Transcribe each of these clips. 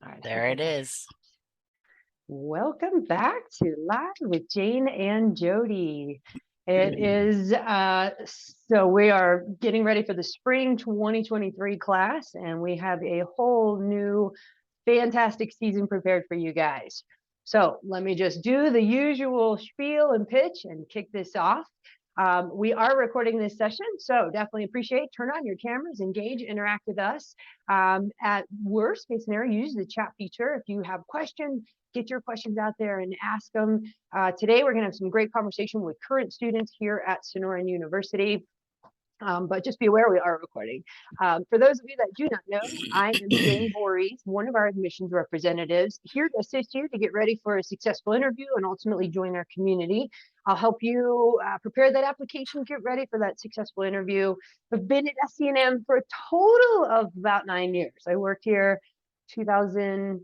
All right, There it is. welcome back to Live with Jane and Jody. It is so we are getting ready for the spring 2023 class, and we have a whole new fantastic season prepared for you guys. So let me just do the usual spiel and pitch and kick this off. We are recording this session, so definitely appreciate, turn on your cameras, engage, interact with us. At worst case scenario, use the chat feature. If you have questions, get your questions out there and ask them. Today, we're going to have some great conversation with current students here at Sonoran University. But just be aware we are recording. For those of you that do not know, I am Jane Voorhees, one of our admissions representatives, here to assist you to get ready for a successful interview and ultimately join our community. I'll help you prepare that application, get ready for that successful interview. I've been at SCNM for a total of about 9 years. I worked here 2000.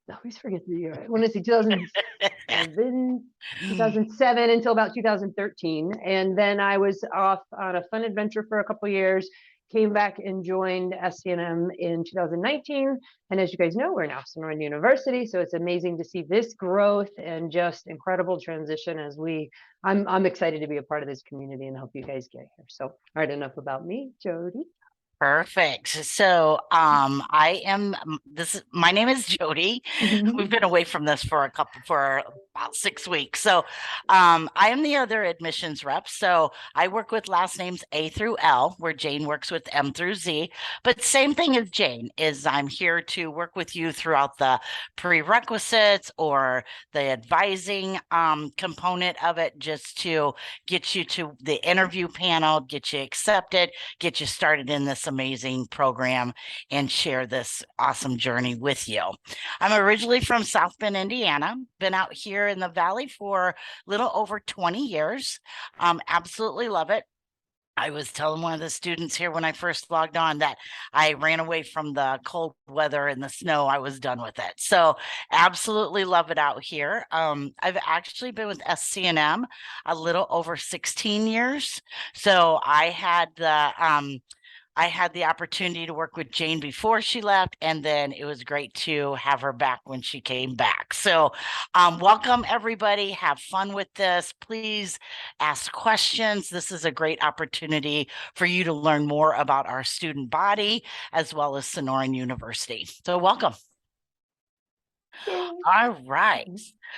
I always forget the year. I want to say 2007 until about 2013. And then I was off on a fun adventure for a couple of years, came back and joined SCNM in 2019. And as you guys know, we're now Sonoran University. So it's amazing to see this growth and just incredible transition as I'm excited to be a part of this community and help you guys get here. So, all right, enough about me, Jody. Perfect. So, my name is Jody. We've been away from this for about 6 weeks. So, I am the other admissions rep. So I work with last names A through L, where Jane works with M through Z. But same thing as Jane is I'm here to work with you throughout the prerequisites or the advising component of it, just to get you to the interview panel, get you accepted, get you started in this amazing program, and share this awesome journey with you. I'm originally from South Bend, Indiana. Been out here in the Valley for a little over 20 years. Absolutely love it. I was telling one of the students here when I first logged on that I ran away from the cold weather and the snow. I was done with it. So absolutely love it out here. I've actually been with SCNM a little over 16 years. So I had the opportunity to work with Jane before she left, and then it was great to have her back when she came back. So welcome, everybody. Have fun with this. Please ask questions. This is a great opportunity for you to learn more about our student body as well as Sonoran University. So welcome. All right.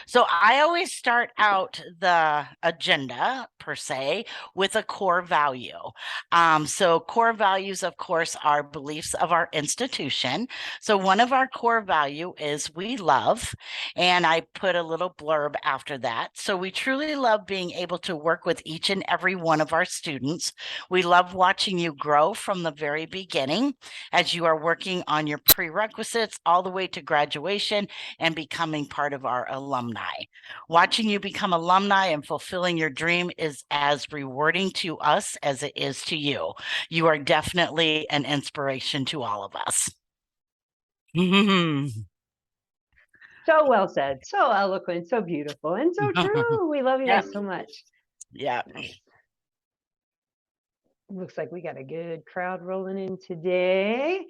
So I always start out the agenda, per se, with a core value. So core values, of course, are beliefs of our institution. So one of our core value is we love, and I put a little blurb after that. So we truly love being able to work with each and every one of our students. We love watching you grow from the very beginning as you are working on your prerequisites all the way to graduation and becoming part of our alumni. Watching you become alumni and fulfilling your dream is as rewarding to us as it is to you. You are definitely an inspiration to all of us. So well said, so eloquent, so beautiful, and so true. We love you guys so much. Yeah. Nice. Looks like we got a good crowd rolling in today.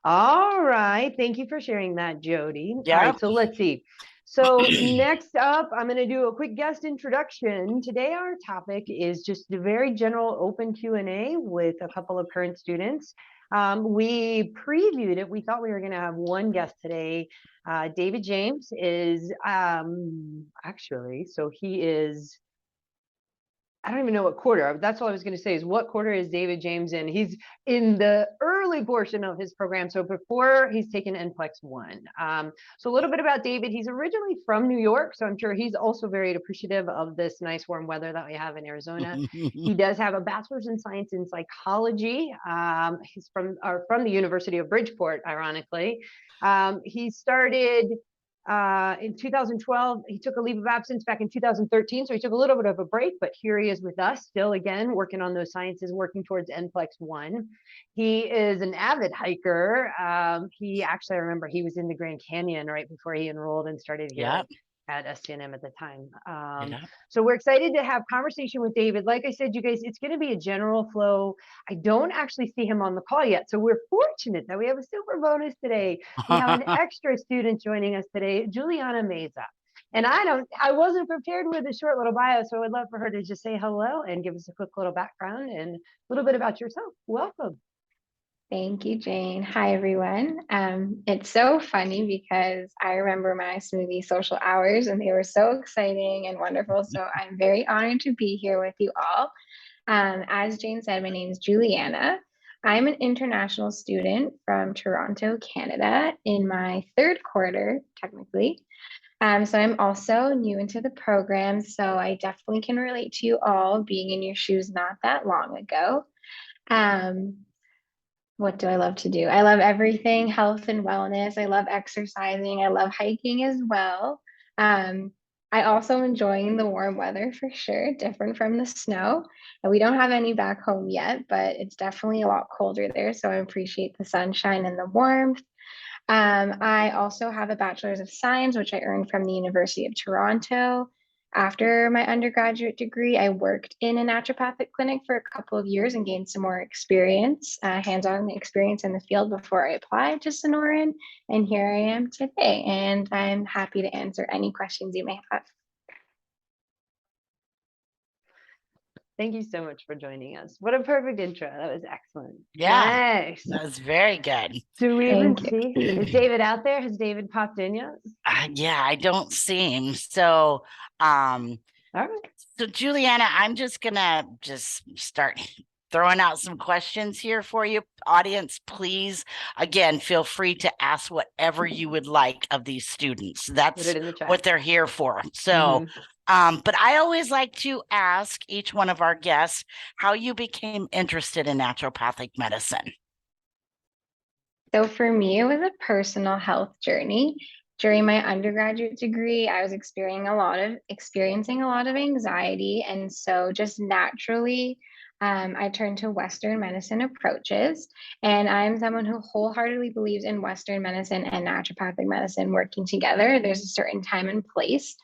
All right. Thank you for sharing that, Jody. Yeah. All right. So let's see. So next up, I'm going to do a quick guest introduction. Today, our topic is just a very general open Q&A with a couple of current students. We previewed it. We thought we were going to have one guest today. David James is actually, so he is, I don't even know what quarter. That's all I was going to say is what quarter is David James in? He's in the early portion of his program. So before he's taken NCLEX 1. So a little bit about David. He's originally from New York. So I'm sure he's also very appreciative of this nice warm weather that we have in Arizona. He does have a bachelor's in science in psychology. He's from the University of Bridgeport, ironically. He started in 2012, he took a leave of absence back in 2013, so he took a little bit of a break, but here he is with us still again, working on those sciences, working towards NCLEX 1. He is an avid hiker. He actually, I remember he was in the Grand Canyon right before he enrolled and started here at SCNM at the time. Yeah. So we're excited to have conversation with David. Like I said, you guys, it's going to be a general flow. I don't actually see him on the call yet. So we're fortunate that we have a super bonus today. We have an extra student joining us today, Julianna Mazza. And I wasn't prepared with a short little bio, so I would love for her to just say hello and give us a quick little background and a little bit about yourself. Welcome. Thank you, Jane. Hi, everyone. It's so funny because I remember my smoothie social hours and they were so exciting and wonderful. So I'm very honored to be here with you all. As Jane said, my name is Julianna. I'm an international student from Toronto, Canada, in my third quarter, technically. So I'm also new into the program, so I definitely can relate to you all being in your shoes not that long ago. Um, what do I love to do? I love everything health and wellness. I love exercising. I love hiking as well. Um, I also enjoying the warm weather for sure, different from the snow. And we don't have any back home yet, but it's definitely a lot colder there. So I appreciate the sunshine and the warmth. I also have a bachelor's of science, which I earned from the University of Toronto. After my undergraduate degree, I worked in a naturopathic clinic for a couple of years and gained some more experience, hands-on experience in the field before I applied to Sonoran. And here I am today, and I'm happy to answer any questions you may have. Thank you so much for joining us. What a perfect intro. That was excellent. Yeah. Nice. That was very good. Do we even Thank see? you. Is David out there? Has David popped in yet? Yeah, I don't see him. So, All right. so Juliana, I'm just gonna start throwing out some questions here for you. Audience, please, again, feel free to ask whatever you would like of these students. Put That's it in the chat. what they're here for. So, but I always like to ask each one of our guests how you became interested in naturopathic medicine. So for me, it was a personal health journey. During my undergraduate degree, I was experiencing a lot of anxiety, and so just naturally, I turned to Western medicine approaches. And I'm someone who wholeheartedly believes in Western medicine and naturopathic medicine working together. There's a certain time and place.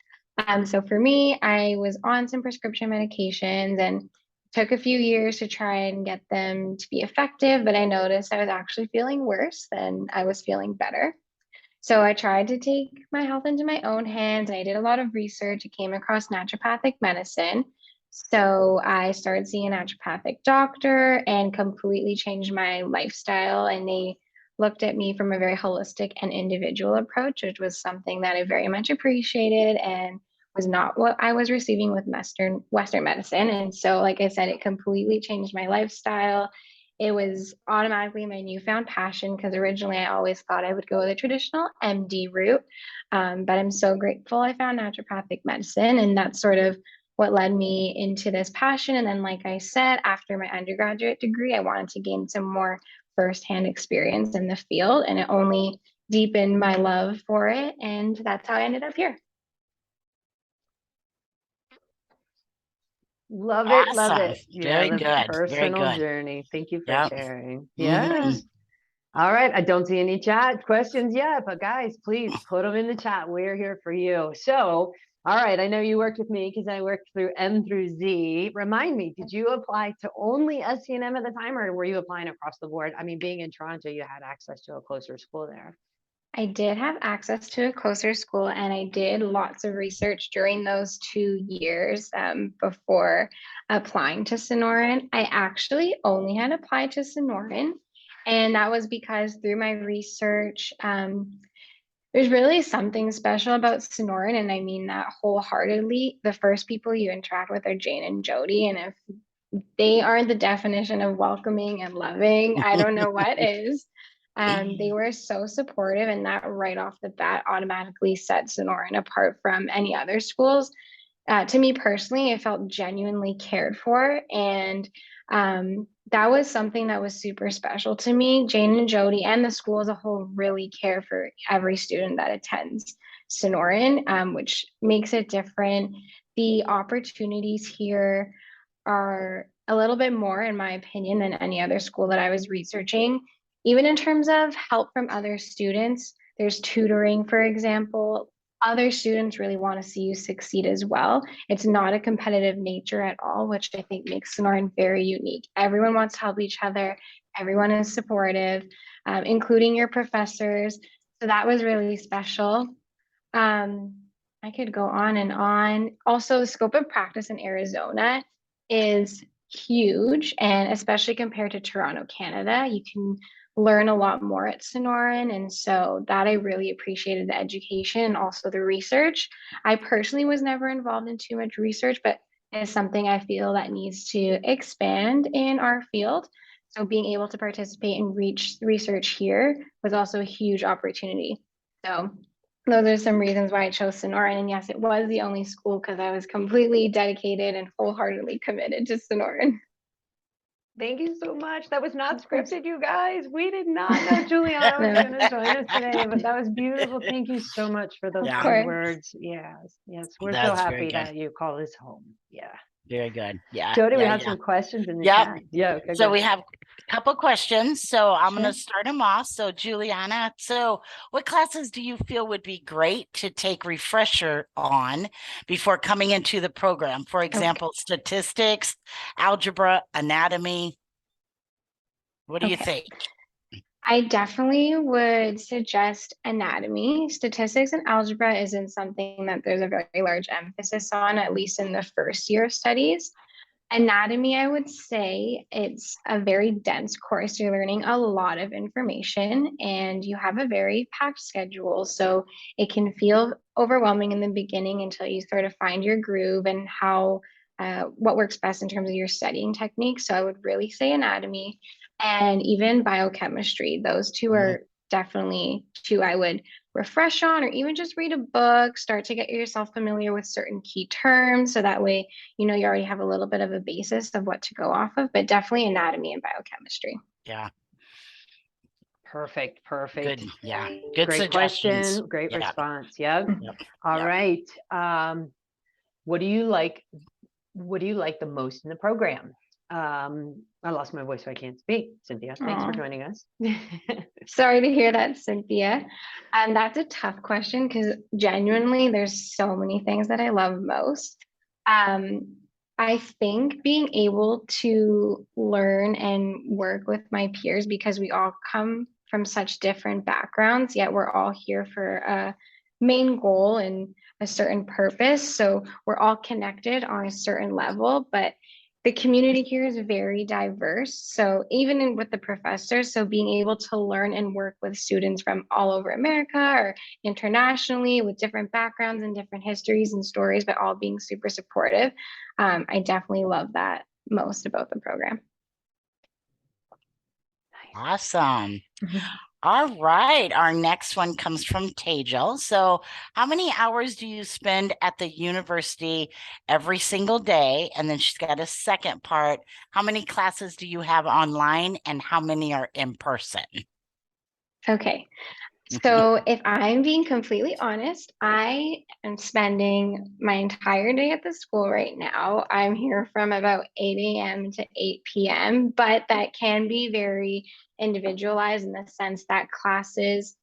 So for me, I was on some prescription medications and took a few years to try and get them to be effective, but I noticed I was actually feeling worse than I was feeling better. So I tried to take my health into my own hands. I did a lot of research. I came across naturopathic medicine. So I started seeing a naturopathic doctor and completely changed my lifestyle. And they looked at me from a very holistic and individual approach, which was something that I very much appreciated and was not what I was receiving with Western medicine. And so, like I said, it completely changed my lifestyle. It was automatically my newfound passion because originally I always thought I would go the traditional MD route. But I'm so grateful I found naturopathic medicine, and that's sort of what led me into this passion. And then, like I said, after my undergraduate degree, I wanted to gain some more firsthand experience in the field, and it only deepened my love for it. And that's how I ended up here. Love it. Love Awesome. it. Yeah, Very the good. Very personal good. journey. Thank you for Yep. sharing. Mhm. Yes. All right. I don't see any chat questions yet, but guys, please put them in the chat. We're here for you. So, all right. I know you worked with me because I worked through M through Z. Remind me, did you apply to only SCNM at the time, or were you applying across the board? I mean, being in Toronto, you had access to a closer school there. I did have access to a closer school, and I did lots of research during those 2 years before applying to Sonoran. I actually only had applied to Sonoran, and that was because through my research, there's really something special about Sonoran, and I mean that wholeheartedly. The first people you interact with are Jane and Jody, and if they are the definition of welcoming and loving, I don't know what is. They were so supportive, and that right off the bat automatically set Sonoran apart from any other schools. To me personally, I felt genuinely cared for, and that was something that was super special to me. Jane and Jody and the school as a whole really care for every student that attends Sonoran, which makes it different. The opportunities here are a little bit more, in my opinion, than any other school that I was researching. Even in terms of help from other students, there's tutoring, for example. other students really want to see you succeed as well. It's not a competitive nature at all, which I think makes Sonoran very unique. Everyone wants to help each other. Everyone is supportive, including your professors. So that was really special. I could go on and on. Also, the scope of practice in Arizona is huge, and especially compared to Toronto, Canada, you can learn a lot more at Sonoran. And so that I really appreciated the education and also the research. I personally was never involved in too much research, but it's something I feel that needs to expand in our field. So being able to participate and reach research here was also a huge opportunity. So those are some reasons why I chose Sonoran. And yes, it was the only school because I was completely dedicated and wholeheartedly committed to Sonoran. Thank you so much. That was not Of course. scripted, you guys. We did not know Julianna was No. going to join us today, but that was beautiful. Thank you so much for those Of kind course. words. Yes, yes. We're so That's very happy good. that you call this home. Yeah. Very good. Yeah. Jody, we yeah, have yeah. some questions in the Yep. chat. Yeah, okay, So good. we have a couple questions. So I'm going Sure. to start them off. So Juliana, so what classes do you feel would be great to take refresher on before coming into the program? For example, statistics, algebra, anatomy. What do you Okay. think? I definitely would suggest anatomy. Statistics and algebra isn't something that there's a very large emphasis on, at least in the first year of studies. Anatomy, I would say it's a very dense course. You're learning a lot of information and you have a very packed schedule. So it can feel overwhelming in the beginning until you sort of find your groove and how what works best in terms of your studying techniques. So I would really say anatomy and even biochemistry. Those two are definitely two I would refresh on, or even just read a book, start to get yourself familiar with certain key terms. So that way, you already have a little bit of a basis of what to go off of, but definitely anatomy and biochemistry. Yeah. Perfect. Good. Yeah. Good Great suggestions. question. Great Yeah. response. Yep. Yep. All Yep. right. What do you like? What do you like the most in the program? I lost my voice, so I can't speak. Cynthia, thanks for Aw. joining us. Sorry to hear that, Cynthia. And that's a tough question because genuinely there's so many things that I love most. Um, I think being able to learn and work with my peers because we all come from such different backgrounds, yet we're all here for a main goal and a certain purpose. So we're all connected on a certain level, but the community here is very diverse. So with the professors, so being able to learn and work with students from all over America or internationally with different backgrounds and different histories and stories, but all being super supportive. I definitely love that most about the program. Awesome. All right. Our next one comes from Tejal. So, how many hours do you spend at the university every single day? And then she's got a second part. How many classes do you have online and how many are in person? Okay. So if I'm being completely honest, I am spending my entire day at the school right now. I'm here from about 8 a.m. to 8 p.m., but that can be very individualized in the sense that classes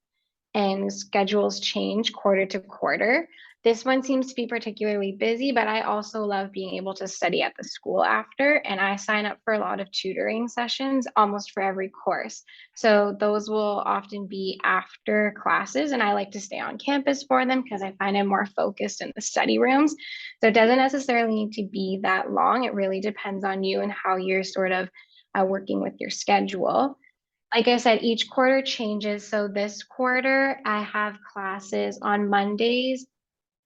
and schedules change quarter to quarter. This one seems to be particularly busy, but I also love being able to study at the school after. And I sign up for a lot of tutoring sessions almost for every course. So those will often be after classes, and I like to stay on campus for them because I find I'm more focused in the study rooms. So it doesn't necessarily need to be that long. It really depends on you and how you're sort of working with your schedule. Like I said, each quarter changes. So this quarter, I have classes on Mondays,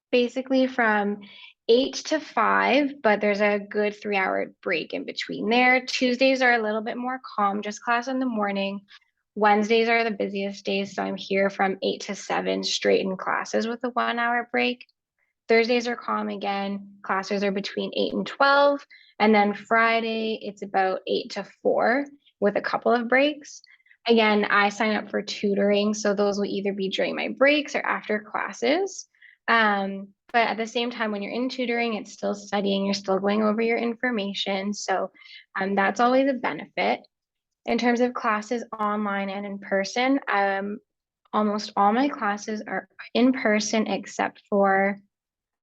basically from 8 to 5, but there's a good 3 hour break in between there. Tuesdays are a little bit more calm, just class in the morning. Wednesdays are the busiest days. So I'm here from 8 to 7 straight in classes with a 1 hour break. Thursdays are calm again. Classes are between 8 and 12. And then Friday, it's about 8 to 4 with a couple of breaks. Again, I sign up for tutoring. So those will either be during my breaks or after classes. But at the same time, when you're in tutoring, it's still studying, you're still going over your information. So that's always a benefit. In terms of classes online and in person, almost all my classes are in person except for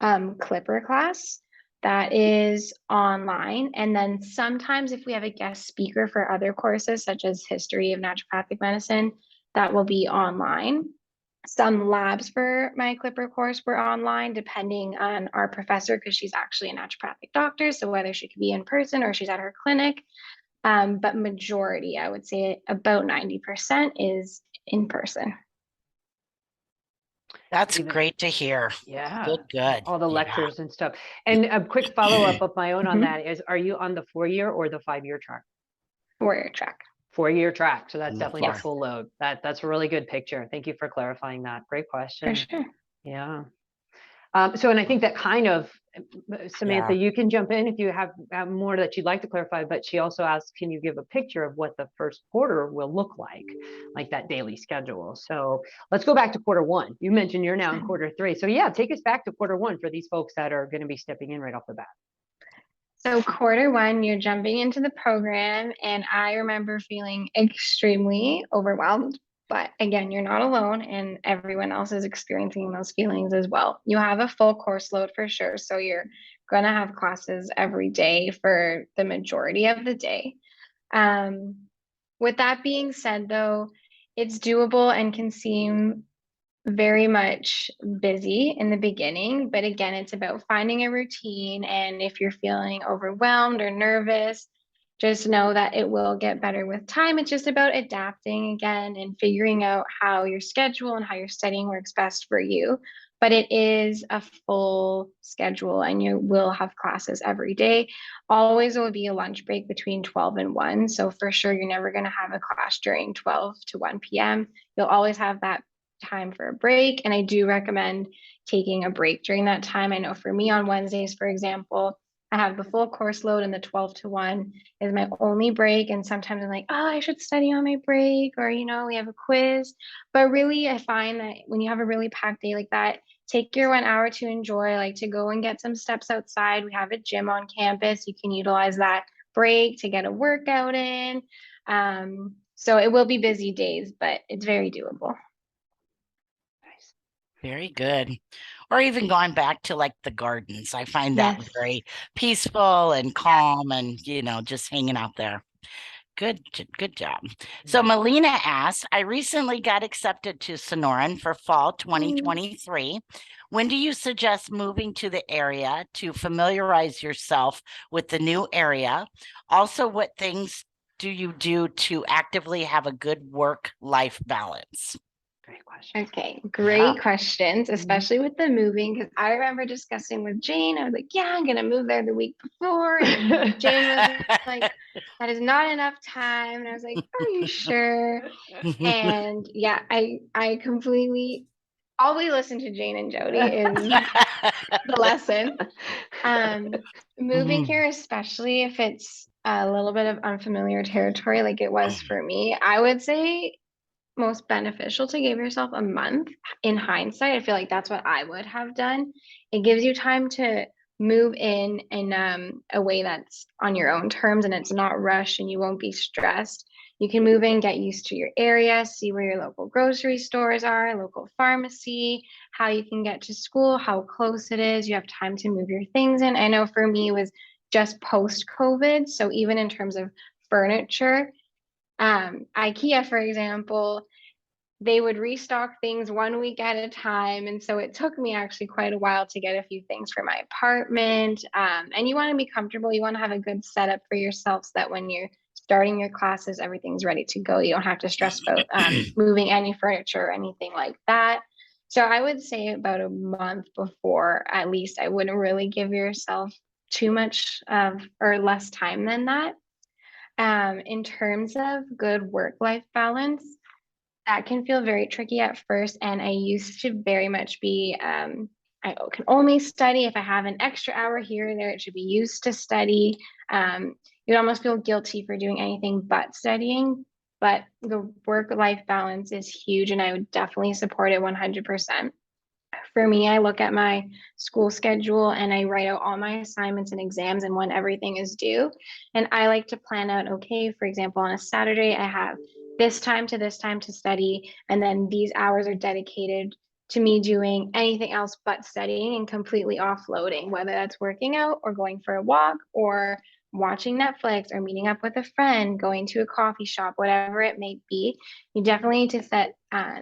Clipper class that is online. And then sometimes if we have a guest speaker for other courses, such as history of naturopathic medicine, that will be online. Some labs for my Clipper course were online, depending on our professor, because she's actually a naturopathic doctor. So whether she could be in person or she's at her clinic. But majority, I would say about 90% is in person. That's Even- great to hear. Yeah. Good. All the Yeah. lectures and stuff. And a quick follow-up of my own on Mhm. that is, are you on the 4-year or the 5-year track? 4-year track. 4-year track. So that's Mm, definitely the yes. full load. That's a really good picture. Thank you for clarifying that. Great For question. sure. Yeah. So, and I think that kind of, Samantha, you can jump in if you have more that you'd like to clarify, but she also asked, can you give a picture of what the first quarter will look like that daily schedule? So let's go back to quarter one. You mentioned you're now in quarter three. So yeah, take us back to quarter one for these folks that are going to be stepping in right off the bat. So quarter one, you're jumping into the program, and I remember feeling extremely overwhelmed. But again, you're not alone, and everyone else is experiencing those feelings as well. You have a full course load for sure. So you're going to have classes every day for the majority of the day. With that being said, though, it's doable and can seem very much busy in the beginning, but again, it's about finding a routine. And if you're feeling overwhelmed or nervous, just know that it will get better with time. It's just about adapting again and figuring out how your schedule and how your studying works best for you. But it is a full schedule and you will have classes every day. Always will be a lunch break between 12 and 1. So for sure, you're never going to have a class during 12 to 1 p.m. You'll always have that time for a break. And I do recommend taking a break during that time. I know for me on Wednesdays, for example, I have the full course load and the 12 to 1 is my only break. And sometimes I'm like, oh, I should study on my break, or, we have a quiz. But really, I find that when you have a really packed day like that, take your 1 hour to enjoy, like to go and get some steps outside. We have a gym on campus. You can utilize that break to get a workout in. So it will be busy days, but it's very doable. Very good. Or even going back to like the gardens. I find that Yes. very peaceful and calm and, just hanging out there. Good job. So Melina asks, I recently got accepted to Sonoran for fall 2023. When do you suggest moving to the area to familiarize yourself with the new area? Also, what things do you do to actively have a good work-life balance? Great question. Okay, great questions, especially with the moving, because I remember discussing with Jane. I was like, yeah, I'm gonna move there the week before. And Jane was like, that is not enough time. And I was like, are you sure? And yeah, I completely all we listen to Jane and Jody is the lesson. Moving here, especially if it's a little bit of unfamiliar territory like it was for me, I would say most beneficial to give yourself a month. In hindsight, I feel like that's what I would have done. It gives you time to move in a way that's on your own terms and it's not rushed and you won't be stressed. You can move in, get used to your area, see where your local grocery stores are, local pharmacy, how you can get to school, how close it is. You have time to move your things in. I know for me it was just post COVID, so even in terms of furniture, IKEA, for example, they would restock things 1 week at a time. And so it took me actually quite a while to get a few things for my apartment. And you want to be comfortable. You want to have a good setup for yourself so that when you're starting your classes, everything's ready to go. You don't have to stress about moving any furniture or anything like that. So I would say about a month before, at least, I wouldn't really give yourself too much or less time than that. In terms of good work-life balance, that can feel very tricky at first. And I used to very much be, I can only study if I have an extra hour here or there. It should be used to study. You'd almost feel guilty for doing anything but studying. But the work-life balance is huge, and I would definitely support it 100%. For me, I look at my school schedule and I write out all my assignments and exams and when everything is due. And I like to plan out, okay, for example, on a Saturday, I have this time to this time to study, and then these hours are dedicated to me doing anything else but studying and completely offloading, whether that's working out or going for a walk or watching Netflix or meeting up with a friend, going to a coffee shop, whatever it may be. You definitely need to set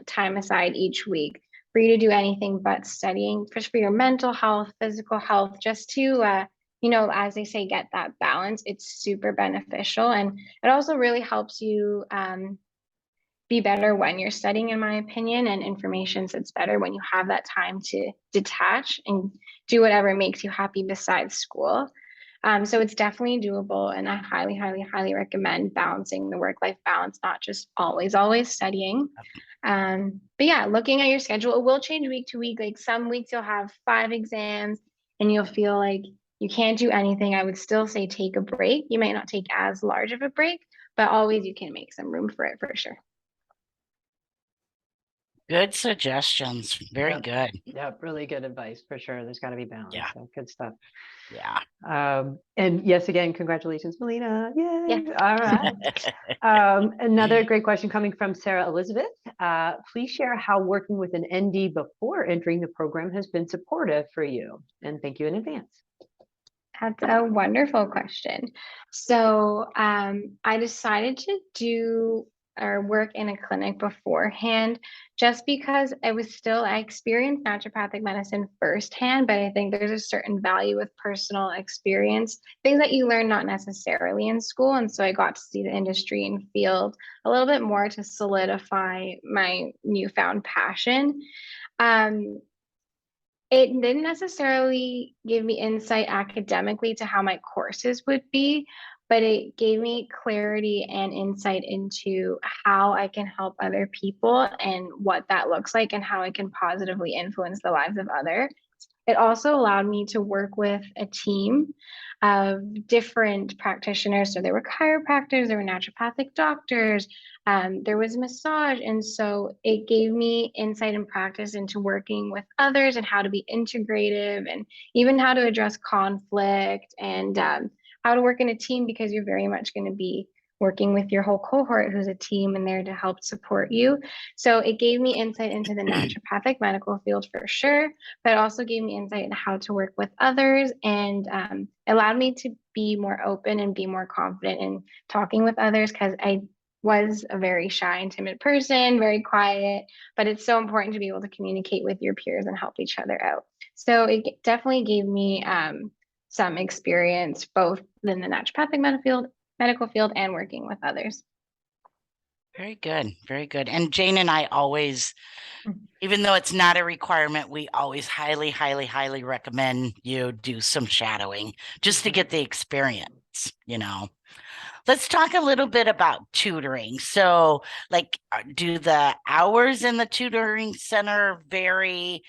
time aside each week for you to do anything but studying, just for your mental health, physical health, just to, as they say, get that balance. It's super beneficial. And it also really helps you be better when you're studying, in my opinion, and information sits better when you have that time to detach and do whatever makes you happy besides school. So it's definitely doable, and I highly, highly, highly recommend balancing the work-life balance, not just always studying. But yeah, looking at your schedule, it will change week to week. Like some weeks you'll have 5 exams and you'll feel like you can't do anything. I would still say take a break. You might not take as large of a break, but always you can make some room for it for sure. Good suggestions. Very Yep. good. Yep, really good advice for sure. There's got to be balance. Yeah. So good stuff. Yeah. And yes, again, congratulations, Melina. Yay. Yeah. All right. Another great question coming from Sarah Elizabeth. Please share how working with an ND before entering the program has been supportive for you. And thank you in advance. That's a wonderful question. So I decided to do or work in a clinic beforehand just because I experienced naturopathic medicine firsthand, but I think there's a certain value with personal experience, things that you learn not necessarily in school. And so I got to see the industry and field a little bit more to solidify my newfound passion. It didn't necessarily give me insight academically to how my courses would be, but it gave me clarity and insight into how I can help other people and what that looks like and how I can positively influence the lives of others. It also allowed me to work with a team of different practitioners. So there were chiropractors, there were naturopathic doctors, there was massage. And so it gave me insight and practice into working with others and how to be integrative and even how to address conflict and how to work in a team, because you're very much going to be working with your whole cohort who's a team and there to help support you. So it gave me insight into the naturopathic medical field for sure, but it also gave me insight into how to work with others and allowed me to be more open and be more confident in talking with others, because I was a very shy and timid person, very quiet, but it's so important to be able to communicate with your peers and help each other out. So it definitely gave me some experience both in the naturopathic medical field and working with others. Very good. Very good. And Jane and I always, even though it's not a requirement, we always highly, highly, highly recommend you do some shadowing just to get the experience, Let's talk a little bit about tutoring. So, do the hours in the tutoring center vary?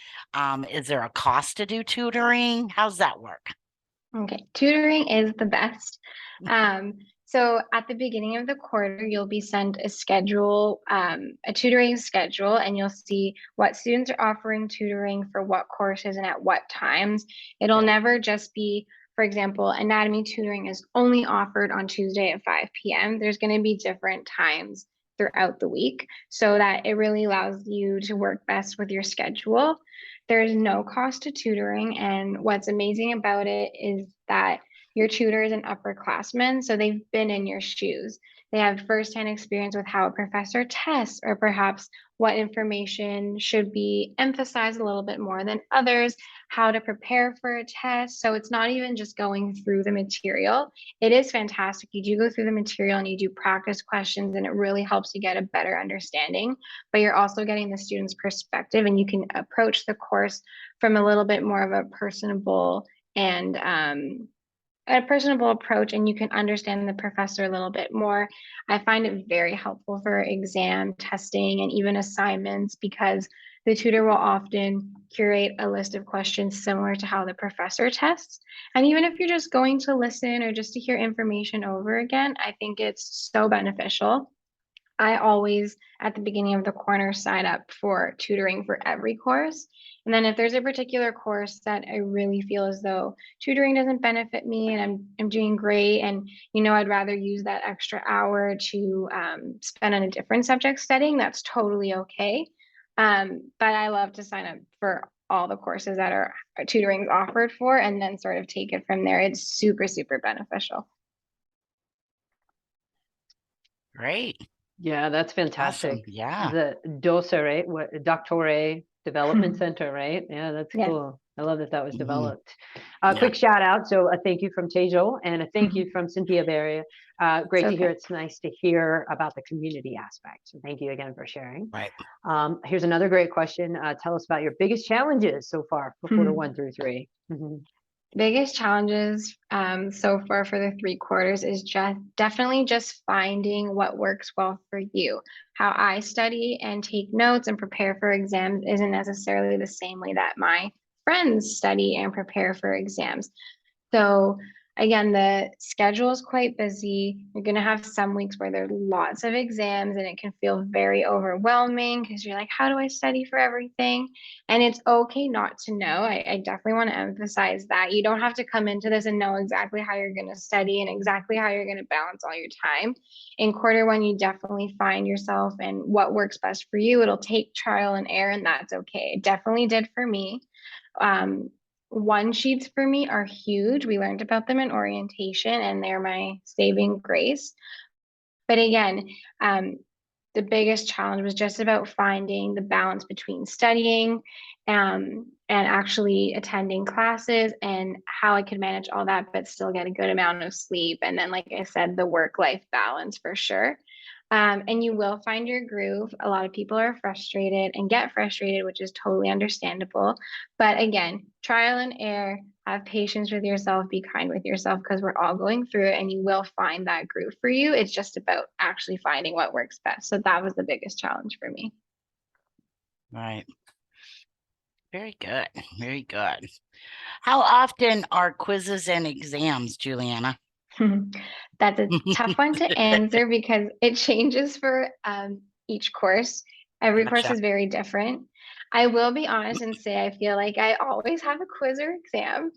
Is there a cost to do tutoring? How's that work? Okay, tutoring is the best. So at the beginning of the quarter, you'll be sent a schedule, a tutoring schedule, and you'll see what students are offering tutoring for what courses and at what times. It'll never just be, for example, anatomy tutoring is only offered on Tuesday at 5 p.m. There's going to be different times throughout the week so that it really allows you to work best with your schedule. There's no cost to tutoring, and what's amazing about it is that your tutor is an upperclassman, so they've been in your shoes. They have firsthand experience with how a professor tests, or perhaps what information should be emphasized a little bit more than others, how to prepare for a test. So it's not even just going through the material. It is fantastic. You do go through the material and you do practice questions, and it really helps you get a better understanding, but you're also getting the student's perspective, and you can approach the course from a little bit more of a personable approach, and you can understand the professor a little bit more. I find it very helpful for exam testing and even assignments, because the tutor will often curate a list of questions similar to how the professor tests. And even if you're just going to listen or just to hear information over again, I think it's so beneficial. I always, at the beginning of the corner, sign up for tutoring for every course. And then if there's a particular course that I really feel as though tutoring doesn't benefit me and I'm doing great, and I'd rather use that extra hour to spend on a different subject studying, that's totally okay. But I love to sign up for all the courses that are tutoring is offered for, and then sort of take it from there. It's super, super beneficial. Great. Yeah, that's fantastic. Awesome. Yeah. The Doctorate, Doctorate Development Center, right? Yeah, that's Yeah. cool. I love that was Mhm. developed. Yeah. Quick shout out. So a thank you from Tejal and a thank you from Cynthia Berry. Great to hear. It's nice to hear about the community aspect. So thank you again for sharing. Right. Here's another great question. Tell us about your biggest challenges so far for quarter 1 through 3. Biggest challenges so far for the 3 quarters is definitely just finding what works well for you. How I study and take notes and prepare for exams isn't necessarily the same way that my friends study and prepare for exams. So again, the schedule is quite busy. You're going to have some weeks where there's lots of exams and it can feel very overwhelming because you're like, how do I study for everything? And it's okay not to know. I definitely want to emphasize that. You don't have to come into this and know exactly how you're going to study and exactly how you're going to balance all your time. In quarter 1, you definitely find yourself and what works best for you. It'll take trial and error, and that's okay. It definitely did for me. One sheets for me are huge. We learned about them in orientation and they're my saving grace. But again, the biggest challenge was just about finding the balance between studying and actually attending classes and how I could manage all that, but still get a good amount of sleep. And then, like I said, the work-life balance for sure. And you will find your groove. A lot of people are frustrated and get frustrated, which is totally understandable. But again, trial and error, have patience with yourself, be kind with yourself because we're all going through it and you will find that groove for you. It's just about actually finding what works best. So that was the biggest challenge for me. Right. Very good. Very good. How often are quizzes and exams, Julianna? That's a tough one to answer because it changes for each course. Every course is very different. I will be honest and say I feel like I always have a quiz or exam.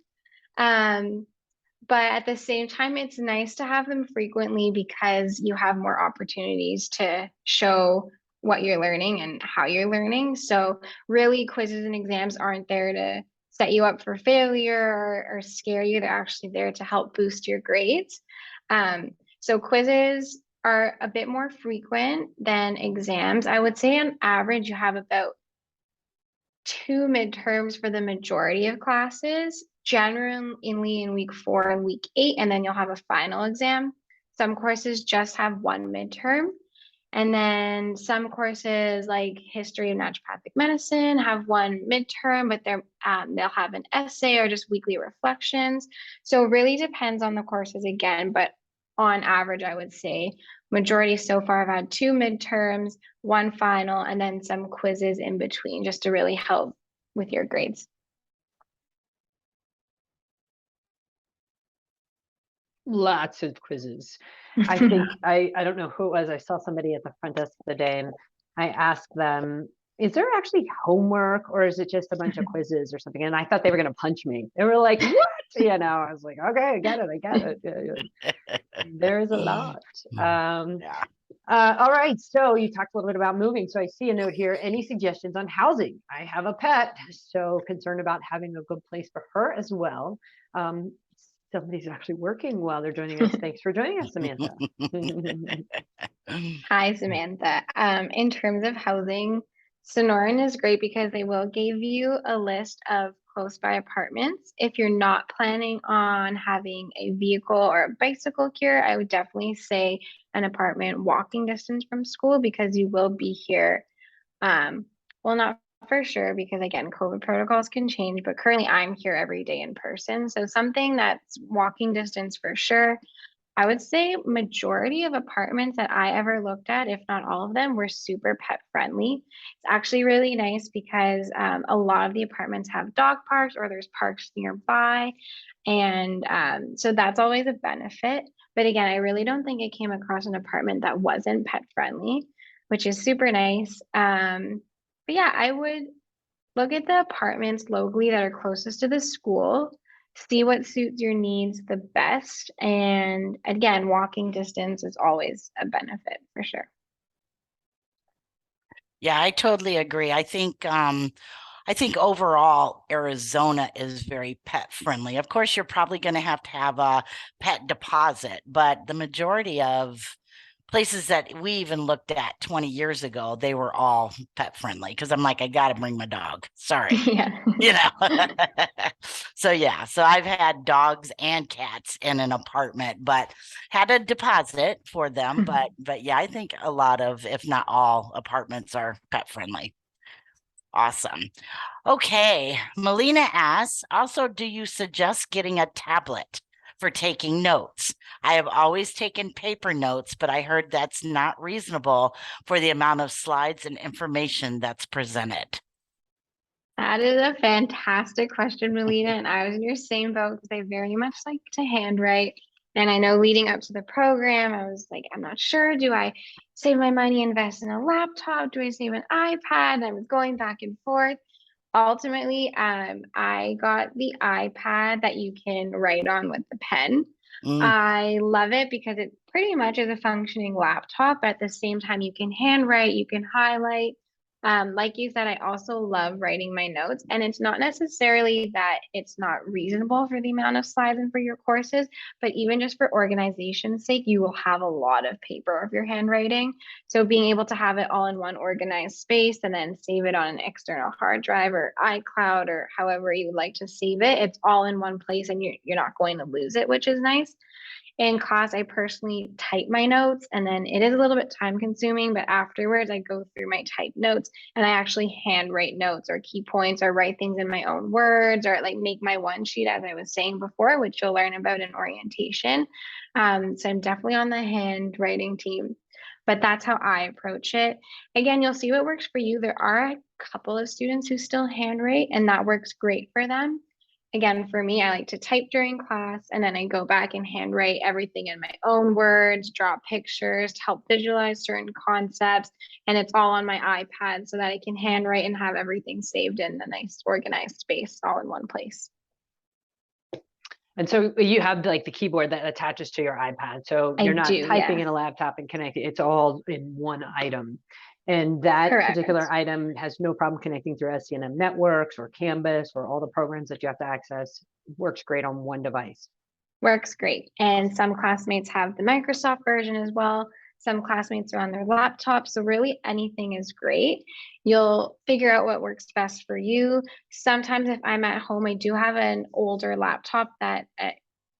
But at the same time, it's nice to have them frequently because you have more opportunities to show what you're learning and how you're learning. So really, quizzes and exams aren't there to set you up for failure or scare you. They're actually there to help boost your grades. So quizzes are a bit more frequent than exams. I would say on average, you have about 2 midterms for the majority of classes, generally in week 4 and week 8, and then you'll have a final exam. Some courses just have 1 midterm. And then some courses like history of naturopathic medicine have 1 midterm, but they'll have an essay or just weekly reflections. So it really depends on the courses again, but on average, I would say majority so far have had 2 midterms, 1 final, and then some quizzes in between just to really help with your grades. Lots of quizzes. I think I don't know who it was. I saw somebody at the front desk the other day and I asked them, is there actually homework or is it just a bunch of quizzes or something? And I thought they were going to punch me. They were like, what? I was like, okay, I get it. Yeah. There is a lot. Yeah. All right. So you talked a little bit about moving. So I see a note here. Any suggestions on housing? I have a pet, so concerned about having a good place for her as well. Somebody's actually working while they're joining us. Thanks for joining us, Samantha. Hi, Samantha. In terms of housing, Sonoran is great because they will give you a list of close by apartments. If you're not planning on having a vehicle or a bicycle here, I would definitely say an apartment walking distance from school because you will be here. Well, not for sure because again, COVID protocols can change, but currently I'm here every day in person. So something that's walking distance for sure. I would say majority of apartments that I ever looked at, if not all of them, were super pet friendly. It's actually really nice because a lot of the apartments have dog parks or there's parks nearby. And so that's always a benefit. But again, I really don't think I came across an apartment that wasn't pet friendly, which is super nice. But yeah, I would look at the apartments locally that are closest to the school, see what suits your needs the best. And again, walking distance is always a benefit for sure. Yeah, I totally agree. I think overall Arizona is very pet friendly. Of course, you're probably going to have a pet deposit, but the majority of places that we even looked at 20 years ago, they were all pet friendly because I'm like, I got to bring my dog. Sorry. Yeah. You know. So yeah, so I've had dogs and cats in an apartment, but had a deposit for them. But yeah, I think a lot of, if not all, apartments are pet friendly. Awesome. Okay, Melina asks, also, do you suggest getting a tablet for taking notes? I have always taken paper notes, but I heard that's not reasonable for the amount of slides and information that's presented. That is a fantastic question, Melina. And I was in your same boat because I very much like to handwrite. And I know leading up to the program, I was like, I'm not sure. Do I save my money, invest in a laptop? Do I save an iPad? I was going back and forth. Ultimately, I got the iPad that you can write on with the pen. Mm. I love it because it pretty much is a functioning laptop. But at the same time, you can handwrite, you can highlight. Like you said, I also love writing my notes, and it's not necessarily that it's not reasonable for the amount of slides and for your courses, but even just for organization's sake, you will have a lot of paper of your handwriting. So being able to have it all in one organized space and then save it on an external hard drive or iCloud or however you would like to save it, it's all in one place and you're not going to lose it, which is nice. In class, I personally type my notes and then it is a little bit time consuming, but afterwards I go through my typed notes and I actually handwrite notes or key points or write things in my own words or like make my one sheet as I was saying before, which you'll learn about in orientation. So I'm definitely on the handwriting team, but that's how I approach it. Again, you'll see what works for you. There are a couple of students who still handwrite and that works great for them. Again, for me, I like to type during class and then I go back and handwrite everything in my own words, draw pictures to help visualize certain concepts. And it's all on my iPad so that I can handwrite and have everything saved in a nice organized space all in one place. And so you have like the keyboard that attaches to your iPad. So you're not typing in a laptop and connecting. It's all in one item. And that particular item has no problem connecting through SCNM networks or Canvas or all the programs that you have to access. Works great on one device. Works great. And some classmates have the Microsoft version as well. Some classmates are on their laptop. So really anything is great. You'll figure out what works best for you. Sometimes if I'm at home, I do have an older laptop that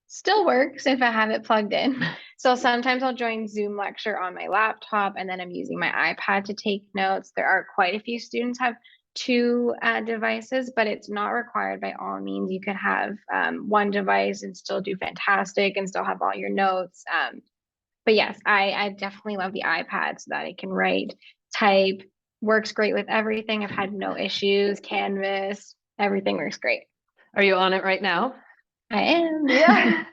still works if I have it plugged in. So sometimes I'll join Zoom lecture on my laptop and then I'm using my iPad to take notes. There are quite a few students have two devices, but it's not required by all means. You could have one device and still do fantastic and still have all your notes. But yes, I definitely love the iPad so that I can write, type, works great with everything. I've had no issues, Canvas, everything works great. Are you on it right now? I am. Yeah.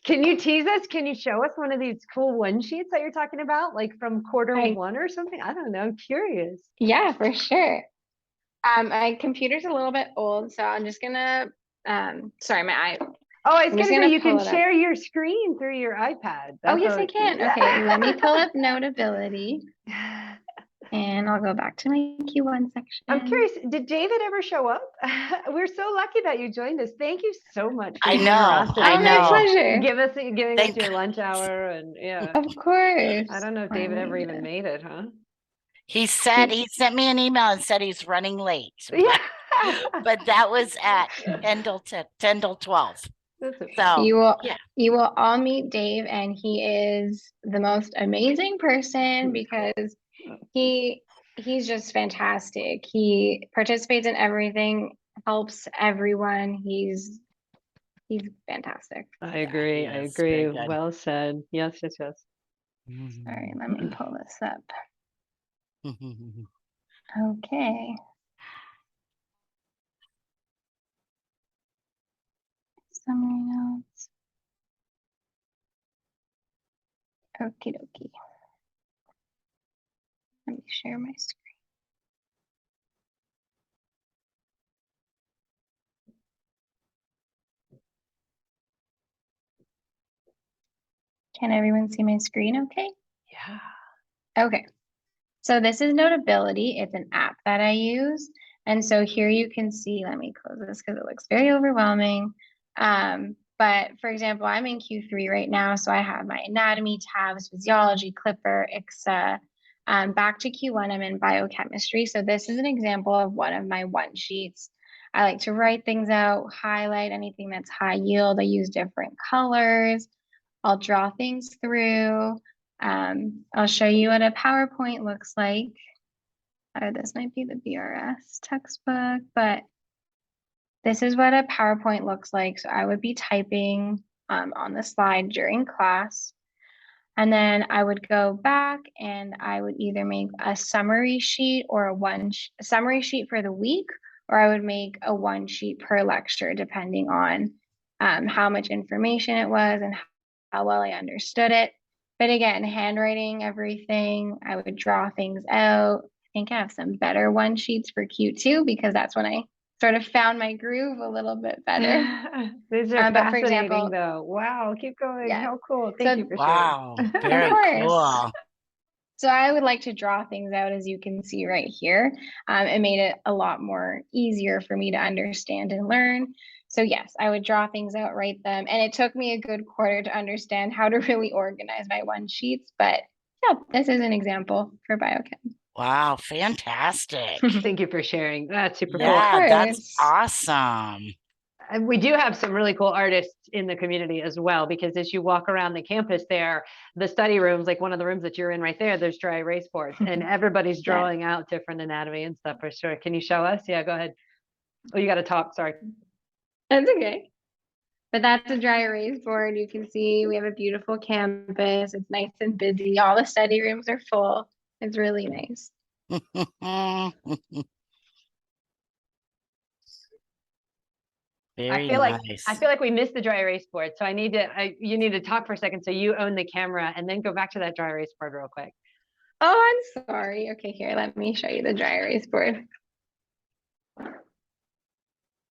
Can you tease us? Can you show us one of these cool one sheets that you're talking about, like from quarter 1 or something? I don't know. I'm curious. Yeah, for sure. My computer's a little bit old, so I'm just gonna sorry, my eye. Oh, I was gonna say you can share your screen through your iPad. Oh, yes, I can. Okay, let me pull up Notability. And I'll go back to my Q1 section. I'm curious, did David ever show up? We're so lucky that you joined us. Thank you so much. I know. Oh, my pleasure. Giving us your lunch hour and yeah. Of course. I don't know if David ever even made it, huh? He said he sent me an email and said he's running late. Yeah. But that was at 10 till 12. So you will all meet Dave, and he is the most amazing person because he's just fantastic. He participates in everything, helps everyone. He's He's fantastic. I agree. he I is very agree. good. Well said. Yes, yes, yes. Sorry, let me pull this up. Okay. Summary notes. Okie dokie. Let me share my screen. Can everyone see my screen okay? Yeah. Okay. So this is Notability. It's an app that I use. And so here you can see, let me close this because it looks very overwhelming. But for example, I'm in Q3 right now. So I have my anatomy tabs, physiology, Clipper, ICSA. Back to Q1, I'm in biochemistry. So this is an example of one of my one sheets. I like to write things out, highlight anything that's high yield. I use different colors. I'll draw things through. I'll show you what a PowerPoint looks like. Or this might be the BRS textbook, but this is what a PowerPoint looks like. So I would be typing on the slide during class. And then I would go back and I would either make a summary sheet or a summary sheet for the week, or I would make a one sheet per lecture, depending on how much information it was and how well I understood it. But again, handwriting everything, I would draw things out. I think I have some better one sheets for Q2 because that's when I sort of found my groove a little bit better. These are But for fascinating example, though. Wow, keep going. yeah. How cool. So- Thank you for Wow, sharing. very course. cool. So I would like to draw things out, as you can see right here. It made it a lot more easier for me to understand and learn. So yes, I would draw things out, write them. And it took me a good quarter to understand how to really organize my one sheets. But yeah, this is an example for biochem. Wow, fantastic. Thank you for sharing. That's super cool. Yeah, that's course. awesome. And we do have some really cool artists in the community as well, because as you walk around the campus there, the study rooms, like one of the rooms that you're in right there, there's dry erase boards and everybody's Yeah. drawing out different anatomy and stuff for sure. Can you show us? Yeah, go ahead. Oh, you got to talk. Sorry. That's okay. But that's a dry erase board. You can see we have a beautiful campus. It's nice and busy. All the study rooms are full. It's really nice. Very I nice. feel like we missed the dry erase board. So you need to talk for a second. So you own the camera and then go back to that dry erase board real quick. Oh, I'm sorry. Okay, here, let me show you the dry erase board.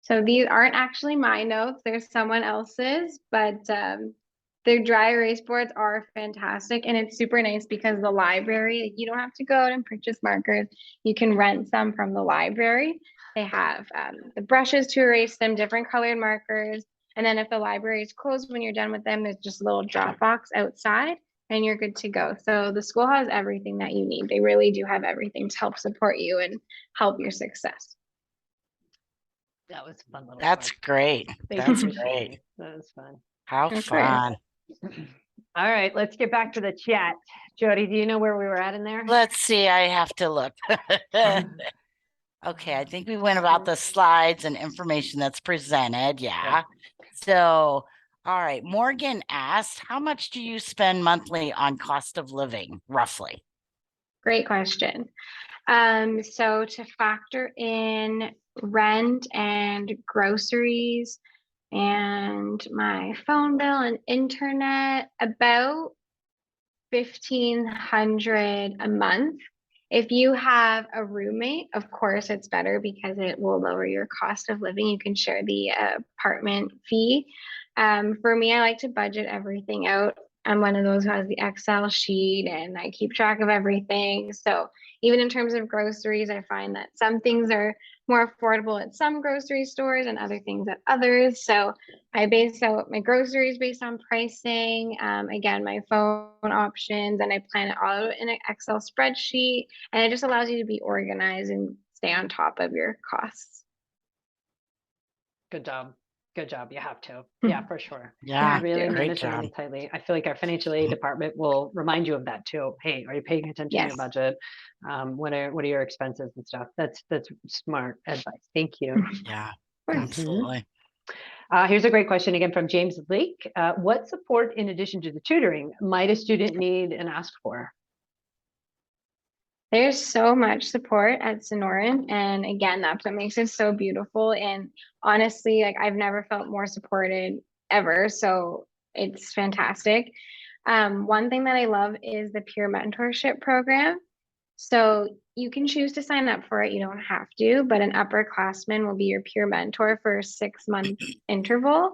So these aren't actually my notes, they're someone else's, but their dry erase boards are fantastic. And it's super nice because the library, you don't have to go out and purchase markers. You can rent some from the library. They have the brushes to erase them, different colored markers. And then if the library is closed when you're done with them, there's just a little drop box outside and you're good to go. So the school has everything that you need. They really do have everything to help support you and help your success. That was a fun little That's part. great. Thank That's you for great. sharing. That was fun. How Okay. fun. All right, let's get back to the chat. Jody, do you know where we were at in there? Let's see, I have to look. Okay, I think we went about the slides and information that's presented. Yeah. So, all right. Morgan asked, how much do you spend monthly on cost of living, roughly? Great question. So to factor in rent and groceries and my phone bill and internet, about 1,500 a month. If you have a roommate, of course, it's better because it will lower your cost of living. You can share the apartment fee. For me, I like to budget everything out. I'm one of those who has the Excel sheet and I keep track of everything. So even in terms of groceries, I find that some things are more affordable at some grocery stores and other things at others. So I base out my groceries based on pricing, again, my phone options, and I plan it all out in an Excel spreadsheet. And it just allows you to be organized and stay on top of your costs. Good job. Good job. You have to. Yeah, for sure. Yeah, Really great manage your money job. tightly. I feel like our financial aid department will remind you of that too. Hey, are you paying attention to your Yes. budget? What are your expenses and stuff? That's smart advice. Thank you. Yeah, course. absolutely. Here's a great question again from James Lake. What support, in addition to the tutoring, might a student need and ask for? There's so much support at Sonoran, and again, that's what makes it so beautiful. And honestly, like I've never felt more supported ever, so it's fantastic. One thing that I love is the peer mentorship program. So you can choose to sign up for it. You don't have to, but an upperclassman will be your peer mentor for a 6-month interval.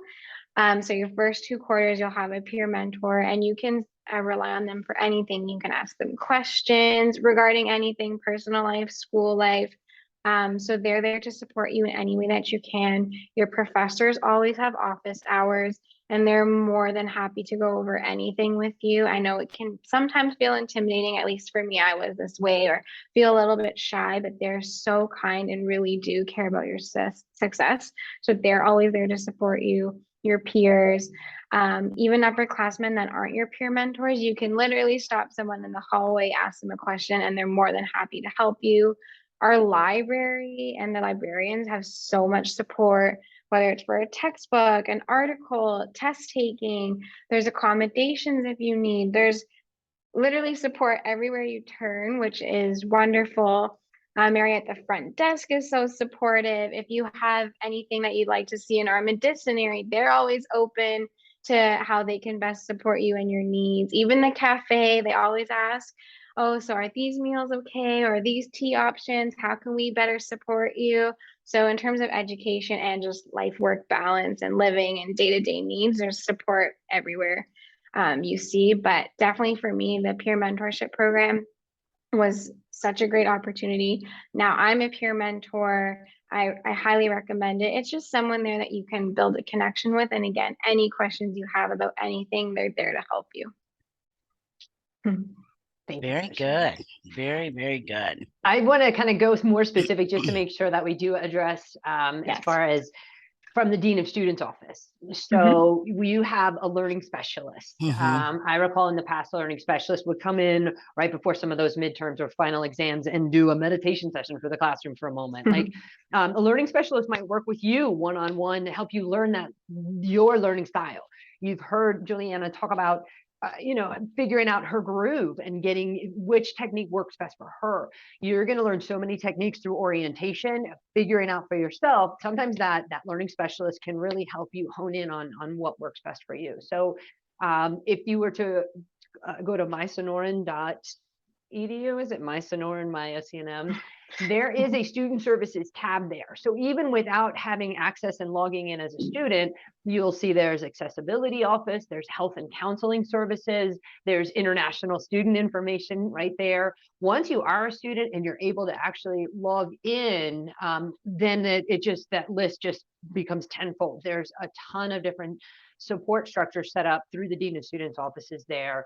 So your first 2 quarters, you'll have a peer mentor, and you can rely on them for anything. You can ask them questions regarding anything, personal life, school life. So they're there to support you in any way that you can. Your professors always have office hours, and they're more than happy to go over anything with you. I know it can sometimes feel intimidating, at least for me, I was this way, or feel a little bit shy, but they're so kind and really do care about your success. So they're always there to support you, your peers, even upperclassmen that aren't your peer mentors. You can literally stop someone in the hallway, ask them a question, and they're more than happy to help you. Our library and the librarians have so much support, whether it's for a textbook, an article, test taking, there's accommodations if you need. There's literally support everywhere you turn, which is wonderful. Mary at the front desk is so supportive. If you have anything that you'd like to see in our medicinary, they're always open to how they can best support you and your needs. Even the cafe, they always ask, oh, so are these meals okay? Or are these tea options? How can we better support you? So in terms of education and just life work balance and living and day-to-day needs, there's support everywhere you see. But definitely for me, the peer mentorship program was such a great opportunity. Now I'm a peer mentor. I highly recommend it. It's just someone there that you can build a connection with. And again, any questions you have about anything, they're there to help you. Thank you, Very Christian. good. Very, very good. I want to kind of go more specific just to make sure that we do address as Yes. far as from the Dean of Students office. So you have a learning specialist. I recall in the past, a learning specialist would come in right before some of those midterms or final exams and do a meditation session for the classroom for a moment. Like a learning specialist might work with you one-on-one to help you learn that your learning style. You've heard Julianna talk about figuring out her groove and getting which technique works best for her. You're going to learn so many techniques through orientation, figuring out for yourself. Sometimes that learning specialist can really help you hone in on what works best for you. So if you were to go to mysonoran.edu, is it mysonoran, mySCNM? There is a student services tab there. So even without having access and logging in as a student, you'll see there's accessibility office, there's health and counseling services, there's international student information right there. Once you are a student and you're able to actually log in, then that list just becomes tenfold. There's a ton of different support structures set up through the Dean of Students offices there.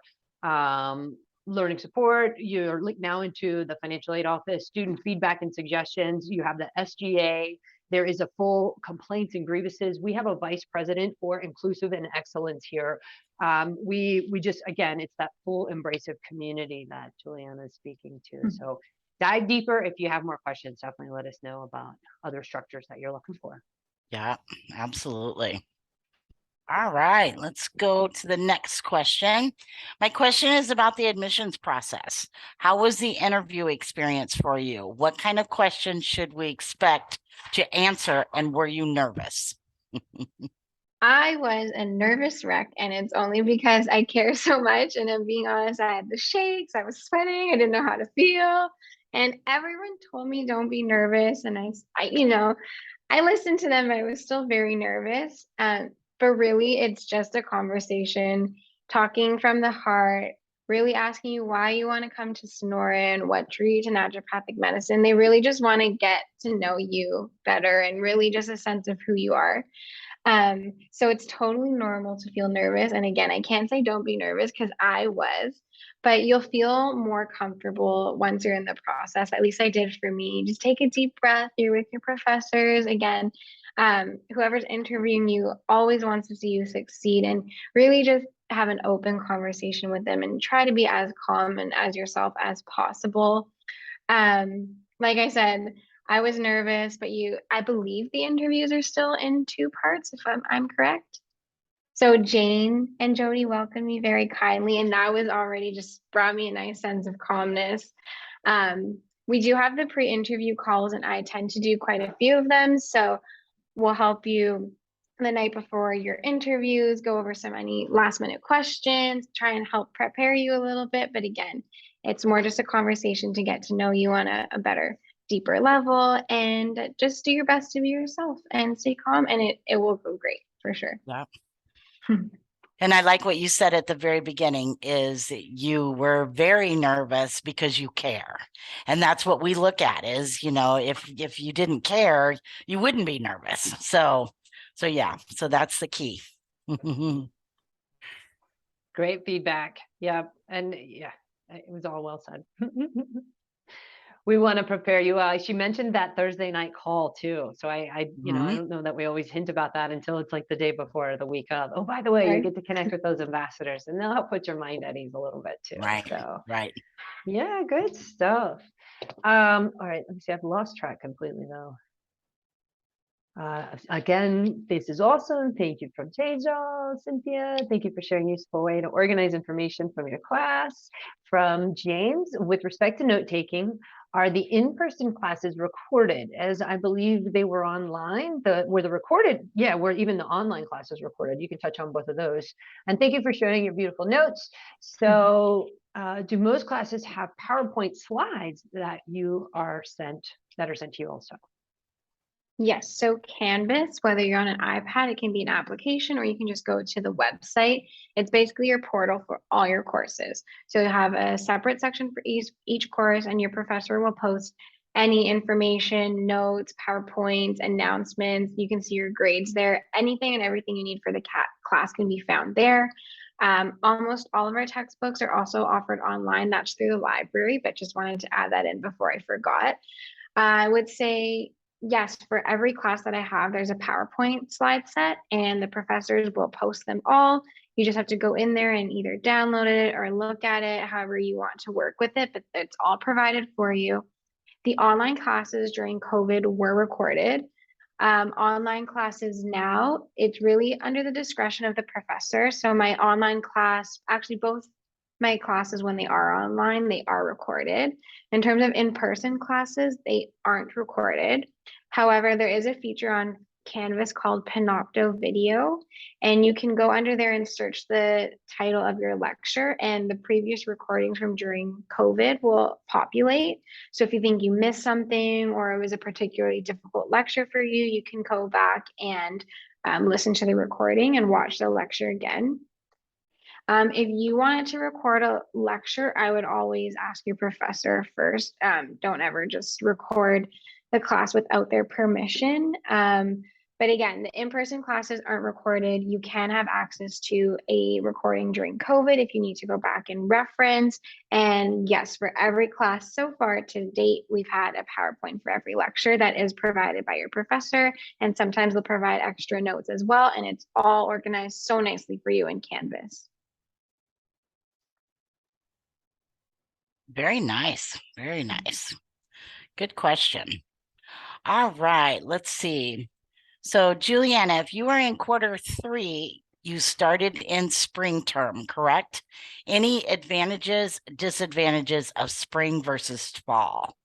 Learning support, you're linked now into the financial aid office, student feedback and suggestions. You have the SGA. There is a full complaints and grievances. We have a vice president for inclusive and excellence here. We just, again, it's that full embracive community that Julianna is speaking to. So dive deeper. If you have more questions, definitely let us know about other structures that you're looking for. Yeah, absolutely. All right, let's go to the next question. My question is about the admissions process. How was the interview experience for you? What kind of questions should we expect to answer, and were you nervous? I was a nervous wreck, and it's only because I care so much. And I'm being honest, I had the shakes, I was sweating, I didn't know how to feel. And everyone told me don't be nervous. And I listened to them, but I was still very nervous. But really, it's just a conversation, talking from the heart, really asking you why you want to come to Sonoran, what drew you to naturopathic medicine. They really just want to get to know you better and really just a sense of who you are. So it's totally normal to feel nervous. And again, I can't say don't be nervous because I was, but you'll feel more comfortable once you're in the process. At least I did for me. Just take a deep breath. You're with your professors. Again, whoever's interviewing you always wants to see you succeed, and really just have an open conversation with them and try to be as calm and as yourself as possible. Like I said, I was nervous, but I believe the interviews are still in two parts, if I'm correct. So Jane and Jody welcomed me very kindly, and that was already just brought me a nice sense of calmness. We do have the pre-interview calls, and I tend to do quite a few of them. So we'll help you the night before your interviews, go over any last minute questions, try and help prepare you a little bit. But again, it's more just a conversation to get to know you on a better, deeper level, and just do your best to be yourself and stay calm, and it will go great for sure. Yeah. And I like what you said at the very beginning is you were very nervous because you care. And that's what we look at is, if you didn't care, you wouldn't be nervous. So yeah, so that's the key. Great feedback. Yeah. And yeah, it was all well said. We want to prepare you. She mentioned that Thursday night call too. So I don't know that we always hint about that until it's like the day before or the week of. Oh, by the way, you get to connect with those ambassadors, and they'll help put your mind at ease a little bit too. Right. So right. Yeah, good stuff. All right, let me see. I've lost track completely though. Again, this is awesome. Thank you from Tejo, Cynthia. Thank you for sharing useful way to organize information from your class. From James, with respect to note taking, are the in-person classes recorded? As I believe they were online, were the recorded, where even the online classes recorded. You can touch on both of those. And thank you for sharing your beautiful notes. So do most classes have PowerPoint slides that are sent to you also? Yes, so Canvas, whether you're on an iPad, it can be an application, or you can just go to the website. It's basically your portal for all your courses. So you have a separate section for each course, and your professor will post any information, notes, PowerPoints, announcements. You can see your grades there. Anything and everything you need for the class can be found there. Almost all of our textbooks are also offered online. That's through the library, but just wanted to add that in before I forgot. I would say, yes, for every class that I have, there's a PowerPoint slide set, and the professors will post them all. You just have to go in there and either download it or look at it, however you want to work with it, but it's all provided for you. The online classes during COVID were recorded. Online classes now, it's really under the discretion of the professor. So my online class, actually both my classes when they are online, they are recorded. In terms of in-person classes, they aren't recorded. However, there is a feature on Canvas called Panopto Video, and you can go under there and search the title of your lecture, and the previous recordings from during COVID will populate. So if you think you missed something or it was a particularly difficult lecture for you, you can go back and listen to the recording and watch the lecture again. If you wanted to record a lecture, I would always ask your professor first. Don't ever just record the class without their permission. But again, the in-person classes aren't recorded. You can have access to a recording during COVID if you need to go back and reference. And yes, for every class so far to date, we've had a PowerPoint for every lecture that is provided by your professor. And sometimes they'll provide extra notes as well. And it's all organized so nicely for you in Canvas. Very nice. Very nice. Good question. All right, let's see. So Julianna, if you were in Q3, you started in spring term, correct? Any advantages, disadvantages of spring versus fall?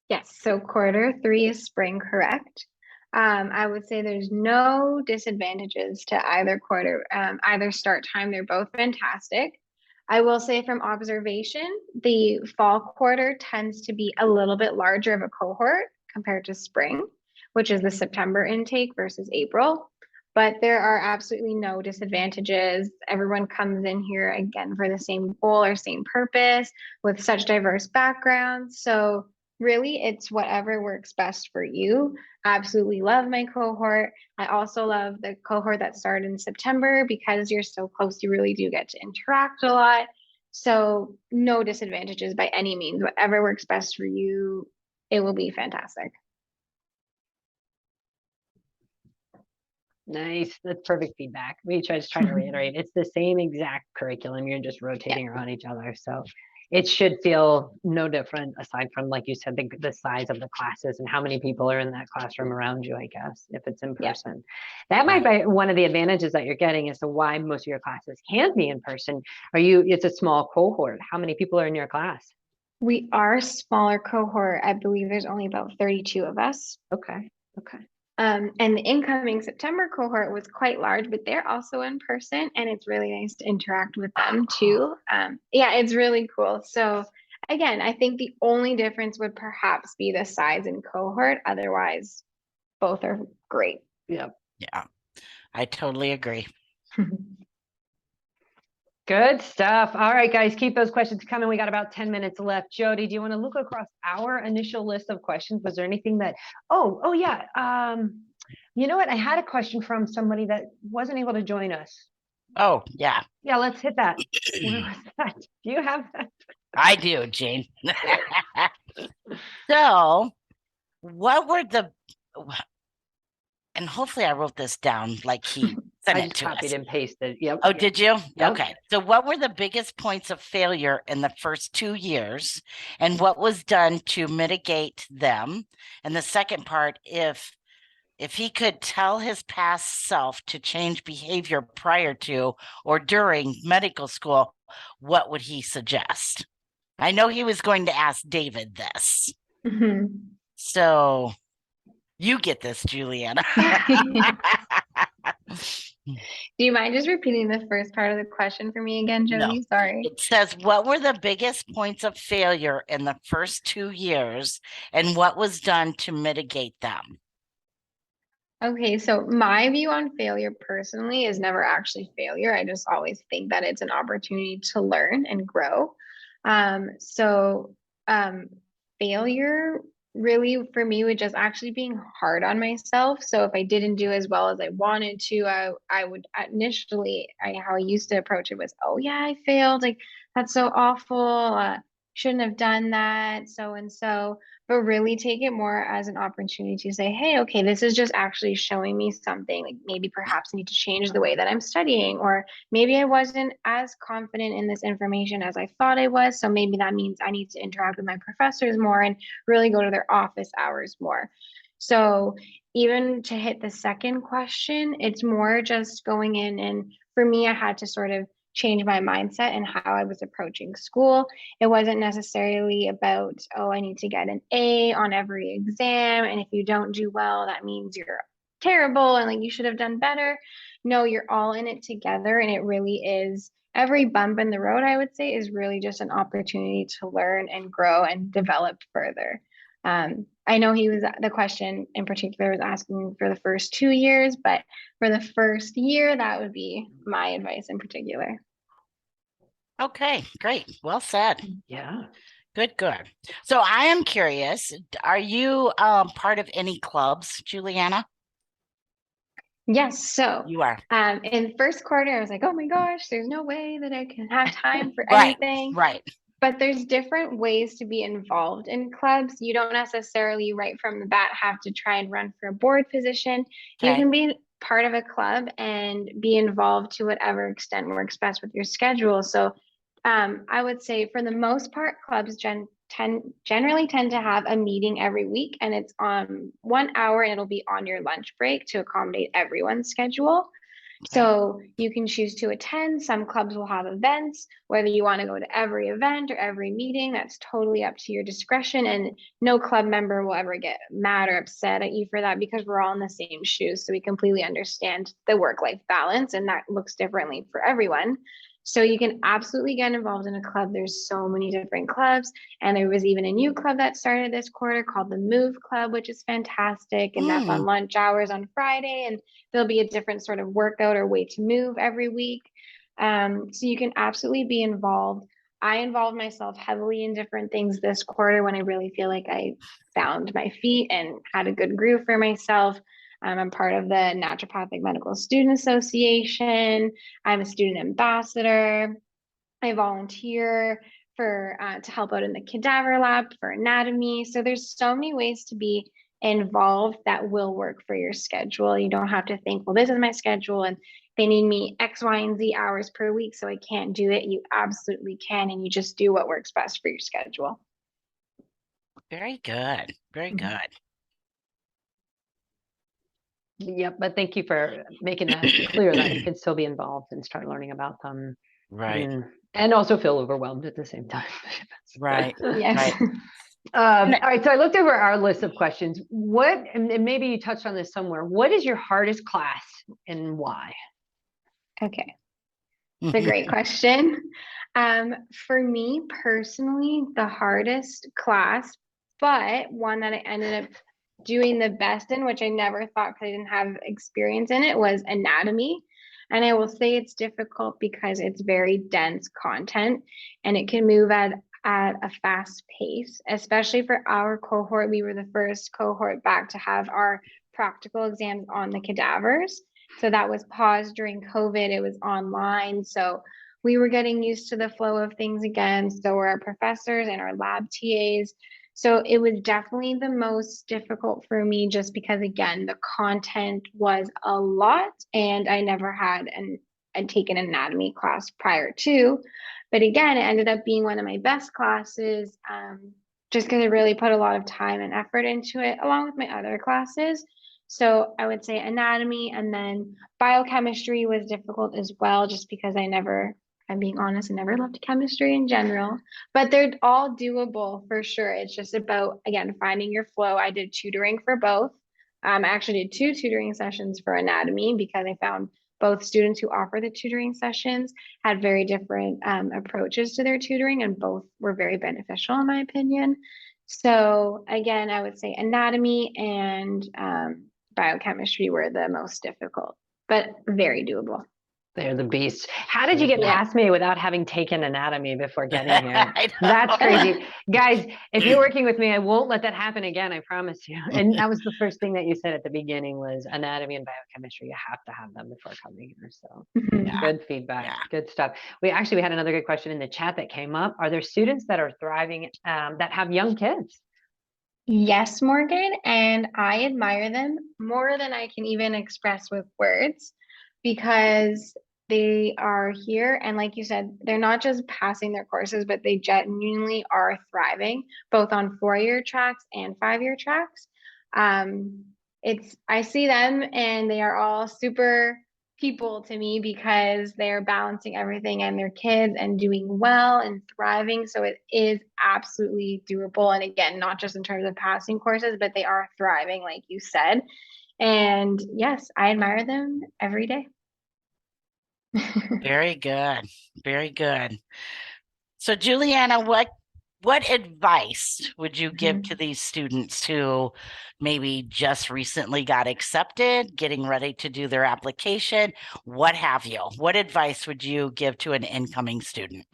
Yes, so Q3 is spring, correct? I would say there's no disadvantages to either quarter, either start time. They're both fantastic. I will say from observation, the fall quarter tends to be a little bit larger of a cohort compared to spring, which is the September intake versus April. But there are absolutely no disadvantages. Everyone comes in here again for the same goal or same purpose with such diverse backgrounds. So really, it's whatever works best for you. Absolutely love my cohort. I also love the cohort that started in September because you're so close, you really do get to interact a lot. So no disadvantages by any means. Whatever works best for you, it will be fantastic. Nice. That's perfect feedback. We just try to reiterate. It's the same exact curriculum. You're just rotating around each other. So it should feel no different aside from, like you said, the size of the classes and how many people are in that classroom around you, I guess, if it's in Yeah. person. That might be one of the advantages that you're getting as to why most of your classes can be in person. It's a small cohort. How many people are in your class? We are a smaller cohort. I believe there's only about 32 of us. Okay. And the incoming September cohort was quite large, but they're also in person, and it's really nice to interact with them too. Yeah, it's really cool. So again, I think the only difference would perhaps be the size and cohort. Otherwise, both are great. Yeah. Yeah, I totally agree. Good stuff. All right, guys, keep those questions coming. We got about 10 minutes left. Jody, do you want to look across our initial list of questions? Was there anything that, oh yeah. You know what? I had a question from somebody that wasn't able to join us. Oh, yeah. Yeah, let's hit that. Where was that? Do you have that? I do, Jane. So, what were and hopefully I wrote this down like he sent I it just to copied us. and pasted. Yep. Oh, did you? Yep. Okay. So what were the biggest points of failure in the first 2 years, and what was done to mitigate them? And the second part, if he could tell his past self to change behavior prior to or during medical school, what would he suggest? I know he was going to ask David this. So you get this, Julianna. Do you mind just repeating the first part of the question for me again, Jody? No. Sorry. It says, what were the biggest points of failure in the first 2 years, and what was done to mitigate them? Okay, so my view on failure personally is never actually failure. I just always think that it's an opportunity to learn and grow. So failure really for me was just actually being hard on myself. So if I didn't do as well as I wanted to, I would initially, how I used to approach it was, oh yeah, I failed. Like that's so awful. Shouldn't have done that. So and so. But really take it more as an opportunity to say, hey, okay, this is just actually showing me something. Like maybe perhaps I need to change the way that I'm studying, or maybe I wasn't as confident in this information as I thought I was. So maybe that means I need to interact with my professors more and really go to their office hours more. So even to hit the second question, it's more just going in, and for me, I had to sort of change my mindset and how I was approaching school. It wasn't necessarily about, oh, I need to get an A on every exam. And if you don't do well, that means you're terrible and like you should have done better. No, you're all in it together. And it really is every bump in the road, I would say, is really just an opportunity to learn and grow and develop further. I know the question in particular was asking for the first 2 years, but for the first year, that would be my advice in particular. Okay, great. Well said. Yeah. Good. So I am curious, are you part of any clubs, Julianna? Yes, so You are. in first quarter, I was like, oh my gosh, there's no way that I can have time for Right, anything. right. But there's different ways to be involved in clubs. You don't necessarily right from the bat have to try and run for a board position. You Okay. can be part of a club and be involved to whatever extent works best with your schedule. So I would say for the most part, clubs generally tend to have a meeting every week, and it's on 1 hour, and it'll be on your lunch break to accommodate everyone's schedule. So you can choose to attend. Some clubs will have events, whether you want to go to every event or every meeting, that's totally up to your discretion. And no club member will ever get mad or upset at you for that because we're all in the same shoes. So we completely understand the work-life balance, and that looks differently for everyone. So you can absolutely get involved in a club. There's so many different clubs. And there was even a new club that started this quarter called the Move Club, which is fantastic. And that's on lunch hours on Friday. And there'll be a different sort of workout or way to move every week. So you can absolutely be involved. I involved myself heavily in different things this quarter when I really feel like I found my feet and had a good groove for myself. I'm part of the Naturopathic Medical Student Association. I'm a student ambassador. I volunteer for to help out in the cadaver lab for anatomy. So there's so many ways to be involved that will work for your schedule. You don't have to think, well, this is my schedule and they need me X, Y, and Z hours per week, so I can't do it. You absolutely can, and you just do what works best for your schedule. Very good. Very good. Yep, but thank you for making that clear that you can still be involved and start learning about them. Right. And also feel overwhelmed at the same time. Right. Yes. Right. All right, so I looked over our list of questions. What, and maybe you touched on this somewhere, what is your hardest class and why? Okay. It's a great question. For me personally, the hardest class, but one that I ended up doing the best in, which I never thought because I didn't have experience in it, was anatomy. And I will say it's difficult because it's very dense content and it can move at a fast pace, especially for our cohort. We were the first cohort back to have our practical exams on the cadavers. So that was paused during COVID. It was online. So we were getting used to the flow of things again. So were our professors and our lab TAs. So it was definitely the most difficult for me just because, again, the content was a lot and I never had taken an anatomy class prior to. But again, it ended up being one of my best classes just because I really put a lot of time and effort into it, along with my other classes. So I would say anatomy, and then biochemistry was difficult as well, just because I'm being honest, I never loved chemistry in general, but they're all doable for sure. It's just about, again, finding your flow. I did tutoring for both. I actually did 2 tutoring sessions for anatomy because I found both students who offer the tutoring sessions had very different approaches to their tutoring, and both were very beneficial in my opinion. So again, I would say anatomy and biochemistry were the most difficult, but very doable. They're the beasts. How did you get past me without having taken anatomy before getting here? I know. That's crazy. Guys, if you're working with me, I won't let that happen again, I promise you. And that was the first thing that you said at the beginning was anatomy and biochemistry. You have to have them before coming here. So good feedback. Yeah. Good stuff. We had another good question in the chat that came up. Are there students that are thriving that have young kids? Yes, Morgan, and I admire them more than I can even express with words because they are here. And like you said, they're not just passing their courses, but they genuinely are thriving both on 4-year tracks and 5-year tracks. I see them and they are all super people to me because they are balancing everything and their kids and doing well and thriving. So it is absolutely doable. And again, not just in terms of passing courses, but they are thriving, like you said. And yes, I admire them every day. Very good. Very good. So Julianna, what advice would you give to these students who maybe just recently got accepted, getting ready to do their application, what have you? What advice would you give to an incoming student?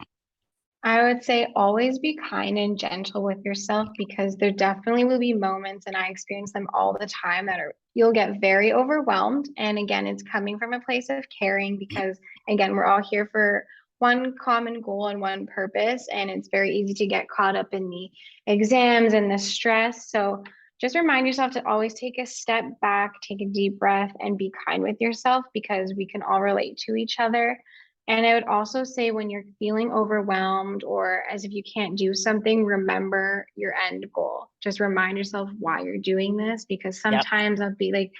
I would say always be kind and gentle with yourself because there definitely will be moments, and I experience them all the time, you'll get very overwhelmed. And again, it's coming from a place of caring because again, we're all here for one common goal and one purpose, and it's very easy to get caught up in the exams and the stress. So just remind yourself to always take a step back, take a deep breath, and be kind with yourself because we can all relate to each other. And I would also say when you're feeling overwhelmed or as if you can't do something, remember your end goal. Just remind yourself why you're doing this because sometimes I'll be like,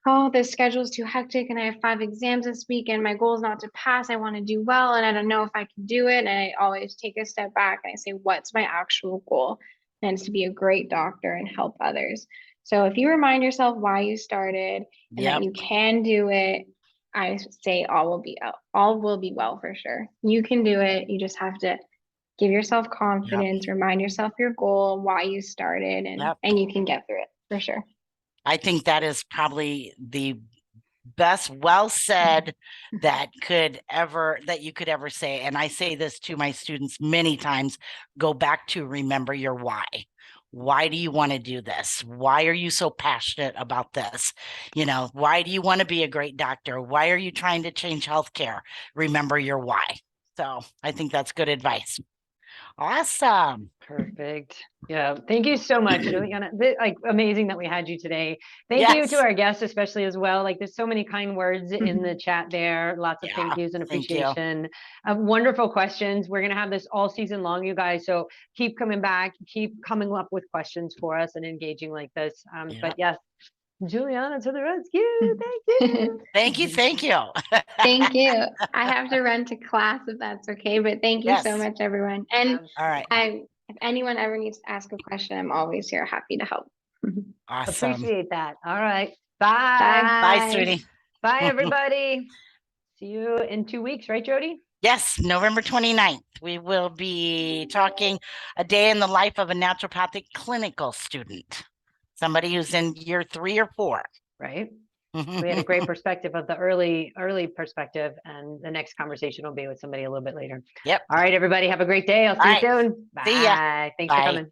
oh, the schedule is too hectic and I have 5 exams this week and my goal is not to pass. I want to do well and I don't know if I can do it. And I always take a step back and I say, what's my actual goal? And it's to be a great doctor and help others. So if you remind yourself why you started and that you can do it, I say all will be well for sure. You can do it. You just have to give yourself confidence, remind yourself your goal, why you started, and you can get through it for sure. I think that is probably the best, well said that you could ever say. And I say this to my students many times, go back to remember your why. Why do you want to do this? Why are you so passionate about this? You know, why do you want to be a great doctor? Why are you trying to change healthcare? Remember your why. So I think that's good advice. Awesome. Perfect. Yeah. Thank you so much, Julianna. Like amazing that we had you today. Thank you to Yes. our guests, especially as well. Like there's so many kind words in the chat there. Lots of thank Yeah. yous and Thank you. appreciation. Wonderful questions. We're going to have this all season long, you guys. So keep coming back, keep coming up with questions for us and engaging like this. Yeah. But yes, Julianna to the rescue. Thank you. Thank you. Thank you. Thank you. I have to run to class if that's okay, but thank you so Yes. much, everyone. And All right. if anyone ever needs to ask a question, I'm always here, happy to help. Awesome. Appreciate that. All right. Bye. Bye, Bye. sweetie. Bye, everybody. See you in 2 weeks, right, Jody? Yes, November 29th. We will be talking a day in the life of a naturopathic clinical student, somebody who's in year 3 or 4. Right. We had a great perspective of the early perspective, and the next conversation will be with somebody a little bit later. Yep. All right, everybody, have a great day. I'll see you soon. Bye. See ya. Thanks for Bye. coming.